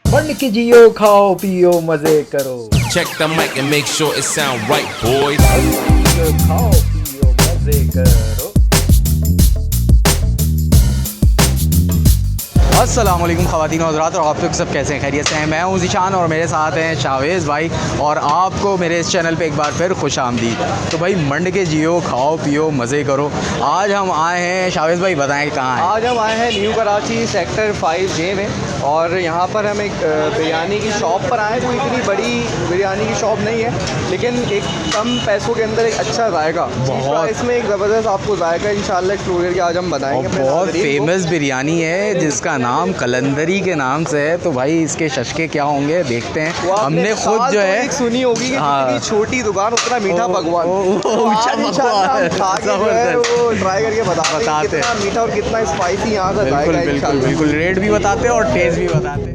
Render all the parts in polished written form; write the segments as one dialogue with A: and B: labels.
A: बन के जियो खाओ पियो मजे करो।
B: Check the mic and make sure it sound right, boys.
A: जियो खाओ पियो मजे करो।
C: अस्सलाम वालेकुम ख़वातीन और हज़रात, और आप लोग सब कैसे हैं? खैरियत से हैं? मैं हूं ज़ीशान और मेरे साथ हैं शावेज़ भाई, और आपको मेरे इस चैनल पे एक बार फिर खुश आमदीद। तो भाई मंड के जियो खाओ पियो मज़े करो। आज हम आए हैं, शावेज़ भाई बताएं कहाँ हैं?
D: आज हम आए हैं न्यू कराची सेक्टर 5J में, और यहाँ पर हम एक बिरयानी की शॉप पर आए हैं। कोई इतनी बड़ी बिरयानी की शॉप नहीं है, लेकिन एक कम पैसों के अंदर एक अच्छा जायका,
C: बहुत
D: इसमें एक ज़बरदस्त आपको जायका इंशाल्लाह एक्सप्लोर करके आज हम बताएंगे।
C: और बहुत फेमस बिरयानी है जिसका नाम कलंदरी के नाम से है। तो भाई इसके शशके क्या होंगे देखते हैं। हमने खुद जो है
D: एक सुनी होगी कि
C: हाँ,
D: जितनी छोटी दुकान उतना मीठा पकवान।
C: ऊंचा पकवान,
D: वो ट्राई करके बताते हैं मीठा और कितना स्पाइसी यहाँ का जायका है।
C: बिल्कुल बिल्कुल, रेट भी बताते हैं और टेस्ट भी बताते हैं।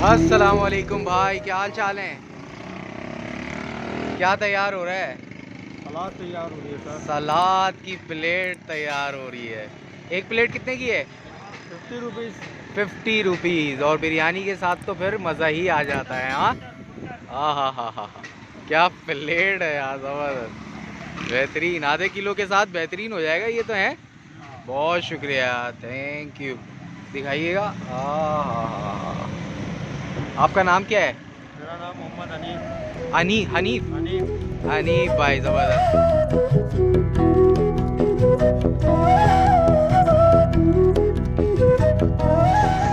C: अस्सलाम वालेकुम भाई, क्या हाल चाल है? क्या तैयार हो रहा है?
D: सलाद तैयार हो रही है सर।
C: सलाद की प्लेट तैयार हो रही है। एक प्लेट कितने की है?
D: 50 रुपीज़।
C: 50 रुपीज़। और बिरयानी के साथ तो फिर मज़ा ही आ जाता है। हाँ हा, क्या प्लेट है यार, ज़बरदस्त बेहतरीन। आधे किलो के साथ बेहतरीन हो जाएगा ये तो है। बहुत शुक्रिया, थैंक यू। दिखाइएगा। आपका नाम क्या है?
D: मेरा नाम मोहम्मद हनीफ।
C: हनीफ भाई, ज़बरदस्त।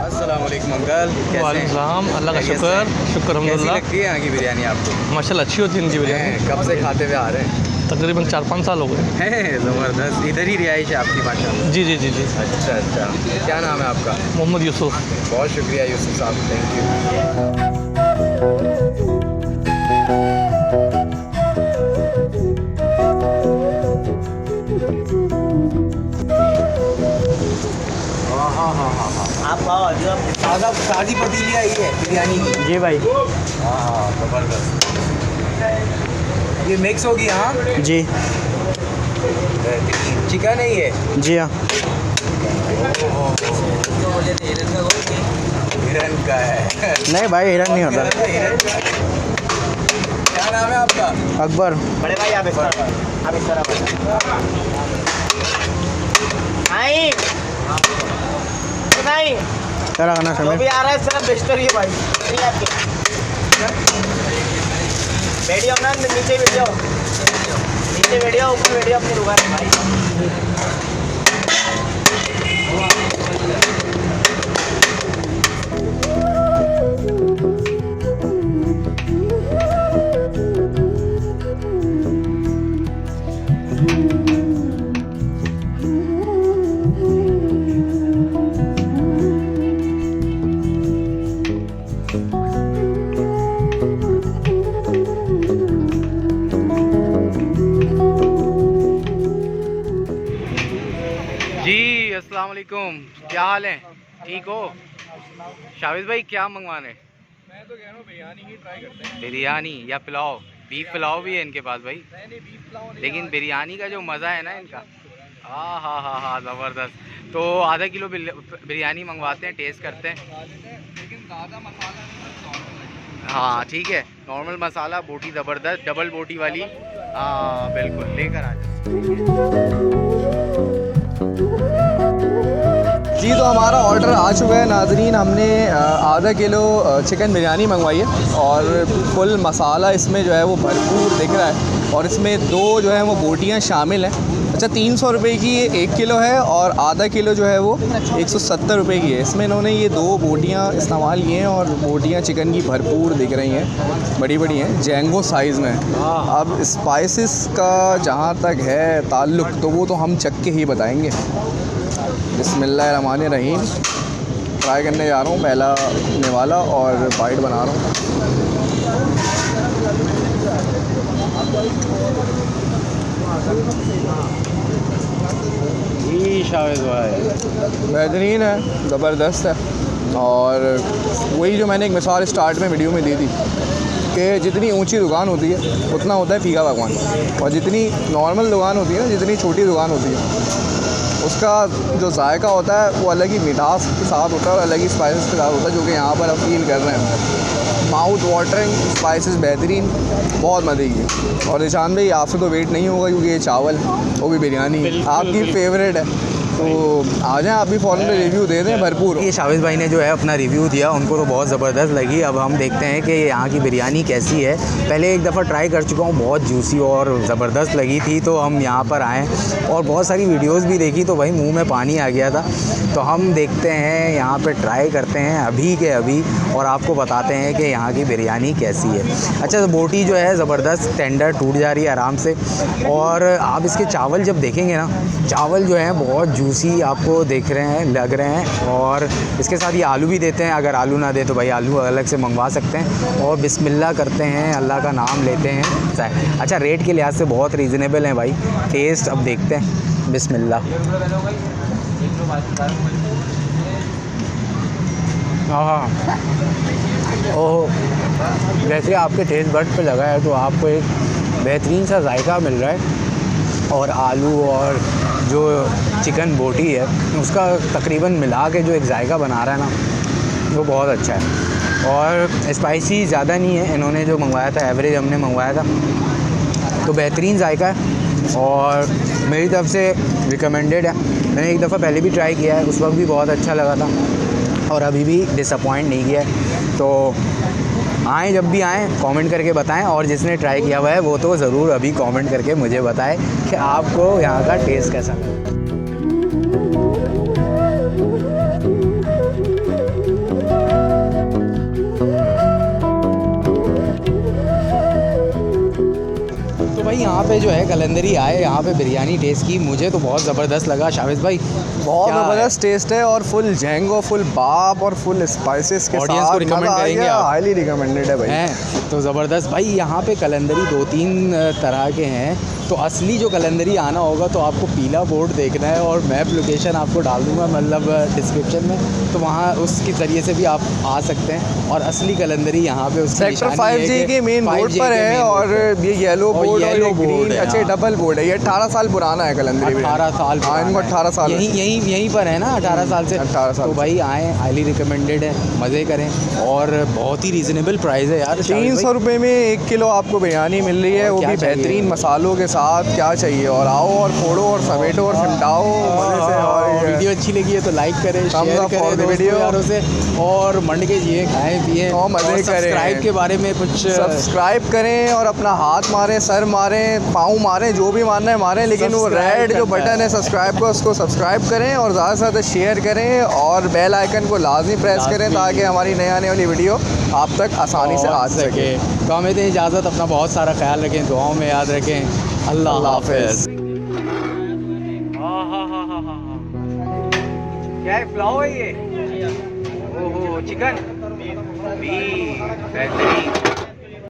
C: अस्सलाम वालेकुम अंकल, कैसे हैं?
E: वालेकुम, अल्लाह का शुक्र
C: कैसी
E: अल्हम्दुलिल्लाह।
C: लगती है यहाँ की बिरयानी आपको?
E: माशाल्लाह अच्छी होती है इनकी बिरयानी।
C: हैं, कब से खाते हुए आ रहे हैं?
E: तकरीबन 4-5 साल हो गए।
C: हैं, ज़बरदस्त। इधर ही रिहाइश है आपकी माशाल्लाह?
E: जी जी जी जी।
C: अच्छा, क्या नाम है आपका?
E: मोहम्मद यूसुफ।
C: बहुत शुक्रिया यूसुफ साहब, थैंक यू। हाँ, शादी पतीली आई है बिरयानी की।
E: जी भाई।
C: हाँ, ज़बरदस्त। ये मिक्स होगी? हाँ
E: जी
C: चिकन है ये?
E: जी हाँ।
C: हिरन का है?
E: नहीं भाई, हिरन नहीं होता।
C: हिरन का है। क्या नाम है आपका?
E: अकबर।
D: बड़े भाई आप इस तरह नहीं
E: क्या खाना
D: तो भी आ रहा है सिर्फ बेस्टर ही भाई। वीडियो ना नीचे वीडियो ऊपर वीडियो अपनी दुकान है भाई।
C: जी अस्सलाम वालेकुम, क्या हाल है? ठीक हो? शावेज़ भाई क्या मंगवाने?
D: मैं तो कह रहा हूँ बिरयानी ही ट्राई करते हैं।
C: बिरयानी या पुलाव? बीफ पुलाव भी है इनके पास भाई।
D: नहीं बीफ पुलाव नहीं,
C: लेकिन बिरयानी का जो मज़ा है ना इनका, हाँ ज़बरदस्त। तो आधा किलो बिरयानी मंगवाते हैं, टेस्ट करते हैं।
D: लेकिन ज़्यादा मसाला नहीं।
C: हाँ ठीक है, नॉर्मल मसाला, बोटी ज़बरदस्त, डबल बोटी वाली। हाँ बिल्कुल, लेकर आ जाओ।
D: जी तो हमारा ऑर्डर आ चुका है नाजरीन। हमने आधा किलो चिकन बिरयानी मंगवाई है, और फुल मसाला इसमें जो है वो भरपूर दिख रहा है, और इसमें 2 जो है वो बोटियाँ शामिल हैं। अच्छा, 300 रुपये की ये 1 किलो है, और आधा किलो जो है वो 170 रुपये की है। इसमें इन्होंने ये 2 बोटियाँ इस्तेमाल की हैं, और बोटियाँ चिकन की भरपूर दिख रही हैं, बड़ी बड़ी हैं, जैंगो साइज़ में। अब स्पाइसेस का जहाँ तक है ताल्लुक़, तो वो तो हम चख के ही बताएँगे। बिस्मिल्लाहिर्रहमानिर्रहीम। ट्राई करने जा रहा हूँ, पहला निवाला और बाइट बना रहा हूँ।
C: जी शावेज़ भाई,
D: बेहतरीन है, ज़बरदस्त है। और वही जो मैंने एक मिसाल स्टार्ट में वीडियो में दी थी कि जितनी ऊंची दुकान होती है उतना होता है फीका पकवान, और जितनी नॉर्मल दुकान होती है ना, जितनी छोटी दुकान होती है, उसका जो जायका होता है वो अलग ही मिठास के साथ होता है और अलग ही स्पाइसेस के साथ होता है, जो कि यहाँ पर आप फील कर रहे हैं। माउथ वाटरिंग स्पाइसेस बेहतरीन, बहुत मज़े की। और निशान भाई आपसे तो वेट नहीं होगा क्योंकि ये चावल वो भी बिरयानी आपकी फेवरेट है, तो आ जाएँ आप भी फ़ौरन रिव्यू दे दें भरपूर।
C: ये शाविज़ भाई ने जो है अपना रिव्यू दिया, उनको तो बहुत ज़बरदस्त लगी। अब हम देखते हैं कि यहाँ की बिरयानी कैसी है। पहले एक दफ़ा ट्राई कर चुका हूँ, बहुत जूसी और ज़बरदस्त लगी थी, तो हम यहाँ पर आए और बहुत सारी वीडियोस भी देखी तो भाई मुंह में पानी आ गया था। तो हम देखते हैं यहाँ पे, ट्राई करते हैं अभी के अभी और आपको बताते हैं कि यहाँ की बिरयानी कैसी है। अच्छा, तो बोटी जो है ज़बरदस्त टेंडर टूट जा रही है आराम से, और आप इसके चावल जब देखेंगे ना, चावल जो है बहुत जूसी आपको दिख रहे हैं, लग रहे हैं। और इसके साथ ये आलू भी देते हैं, अगर आलू ना दे तो भाई आलू अलग से मंगवा सकते हैं। और बिस्मिल्लाह करते हैं, अल्लाह का नाम लेते हैं। अच्छा, रेट के लिहाज से बहुत रीज़नेबल है भाई। टेस्ट अब देखते हैं, बिस्मिल्लाह। हाँ, ओह, जैसे आपके टेस्ट बड पे लगा है तो आपको एक बेहतरीन सा जायका मिल रहा है। और आलू और जो चिकन बोटी है उसका तकरीबन मिला के जो एक जायका बना रहा है ना, वो बहुत अच्छा है। और स्पाइसी ज़्यादा नहीं है, इन्होंने जो मंगवाया था एवरेज हमने मंगवाया था, तो बेहतरीन जायका है और मेरी तरफ से रिकमेंडेड है। मैंने एक दफ़ा पहले भी ट्राई किया है, उस वक्त भी बहुत अच्छा लगा था और अभी भी डिसअपॉइंट नहीं किया है। तो आएँ, जब भी आएँ कमेंट करके बताएं, और जिसने ट्राई किया हुआ है वो तो ज़रूर अभी कमेंट करके मुझे बताएं कि आपको यहाँ का टेस्ट कैसा लगा। तो भाई यहाँ पे जो है कलंदरी आए, यहाँ पे बिरयानी टेस्ट की, मुझे तो बहुत ज़बरदस्त लगा। शाविज़ भाई
D: बहुत ज़बरदस्त टेस्ट है और फुल जैंगो, फुल बाप और फुल स्पाइसेस के
C: ऑडियंस
D: साथ
C: को रिकमेंड करेंगे आप?
D: हाईली रिकमेंडेड है भाई।
C: हैं तो ज़बरदस्त भाई। यहाँ पे कलंदरी 2-3 तरह के हैं, तो असली जो कलंदरी आना होगा तो आपको पीला बोर्ड देखना है और मैप लोकेशन आपको डाल दूँगा मतलब डिस्क्रिप्शन में, तो वहाँ उसके ज़रिए से भी आप आ सकते हैं। और असली कलंदरी यहाँ पे उसकी
D: सेक्टर 5G के मेन बोर्ड पर है और ये येलो बोर्ड और ये ग्रीन, अच्छे डबल बोर्ड है। ये 18 साल पुराना है कलंदरी।
C: 18 साल,
D: हाँ, इनको 18 साल
C: यहीं पर है ना, 18 साल से।
D: 18 साल
C: तो भाई आएँ, हाईली रिकमेंडेड है, मज़े करें और बहुत ही रीज़नेबल प्राइस है यार।
D: 300 रुपये में 1 किलो आपको बिरयानी मिल रही है, वो भी बेहतरीन मसालों के साथ। क्या चाहिए? और आओ और फोड़ो और समेटो और सिमटाओ मज़े से। और
C: वीडियो अच्छी लगी है तो लाइक करें, शेयर करें वीडियो यारों से, और मंड के जिए, खाएं पिए
D: और मज़े करें।
C: सब्सक्राइब के बारे में कुछ
D: सब्सक्राइब करें और अपना हाथ मारें, सर मारें, पाँव मारें, जो भी मारना है मारें, लेकिन वो रेड जो बटन है सब्सक्राइब का, उसको सब्सक्राइब करें और ज़्यादा से ज़्यादा शेयर करें और बेल आइकन को लाजमी प्रेस करें ताकि हमारी नई आने वाली वीडियो आप तक आसानी से आ सके।
C: तो हमें दें इजाज़त, अपना बहुत सारा ख्याल रखें, दुआओं में याद रखें। अल्लाह हाफ़िज़। क्या है, पुलाव है ये? ओहो, चिकन भी बेहतरीन।